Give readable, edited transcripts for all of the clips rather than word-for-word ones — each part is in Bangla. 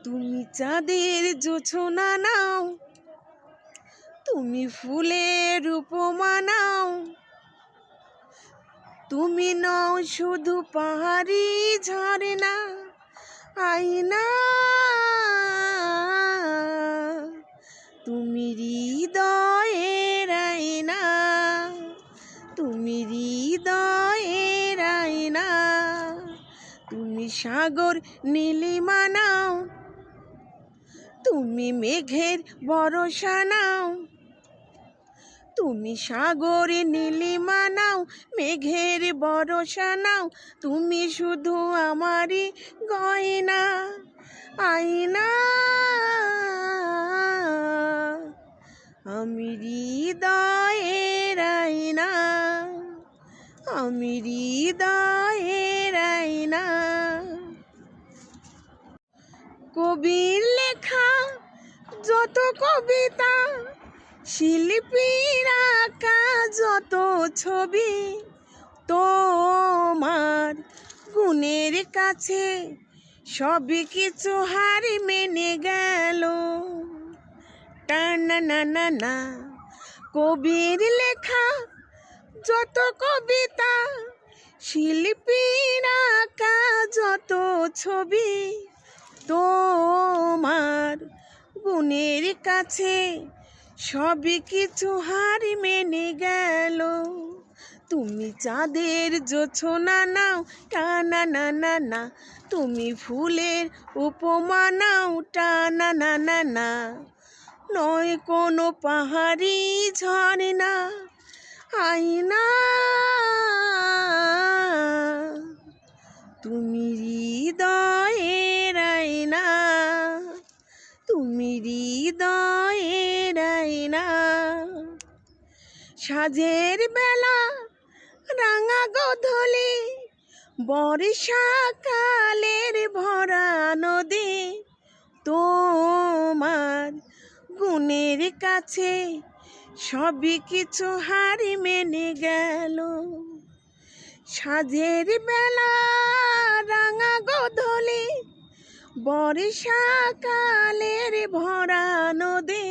তুমি চাঁদের জোছনা নাও, তুমি ফুলের উপমা নাও, তুমি নও শুধু পাহাড়ি ঝর্ণা আয়না, তুমি হৃদয়ের আয়না, তুমি হৃদয়ের আয়না। তুমি সাগর নীলিমা নাও, তুমি মেঘের ভরসা নাও, তুমি সাগর নীলিমা নাও, মেঘের ভরসা নাও, তুমি শুধু আমারই গয়না আয়না। আমি হৃদয়ের আয়না, আমি হৃদয়ের আয়না। কবির লেখা যত কবিতা, শিল্পীর আঁকা যত ছবি, তোমার গুণের কাছে সবই কিছু হার মেনে গেল। টানা না না না, কবির লেখা যত কবিতা, শিল্পীর আঁকা যত ছবি, তোমার গুণের কাছে সবই কিছু হার মেনে গেল। তুমি চাঁদের জোছনা নাও, টানা না না না, তুমি ফুলের উপমা নাও, টানা না না না, নয় কোনো পাহাড়ি ঝর্ণা আয়না। তুমি হৃদয়ের আয়না, তুমি হৃদয়ের আয়না। সাঁঝের বেলা রাঙা গোধূলি, বর্ষাকালের ভরা নদী, তোমার গুণের কাছে সবই কিছু হার মেনে গেল। সাঁঝের বেলা রাঙা গোধূলি, বর্ষাকালের ভরা নদী,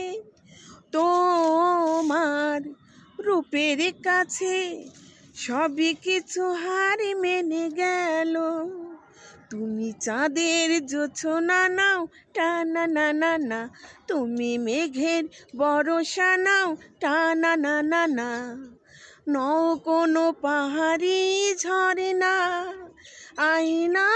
তোমার রূপের কাছে সবই কিছু হার মেনে গেল। তুমি চাঁদের জোছনা নাও, টানা না না না, তুমি মেঘের ভরসা নাও, টানা না না না, নও কোনো পাহাড়ি ঝর্ণা আয়না।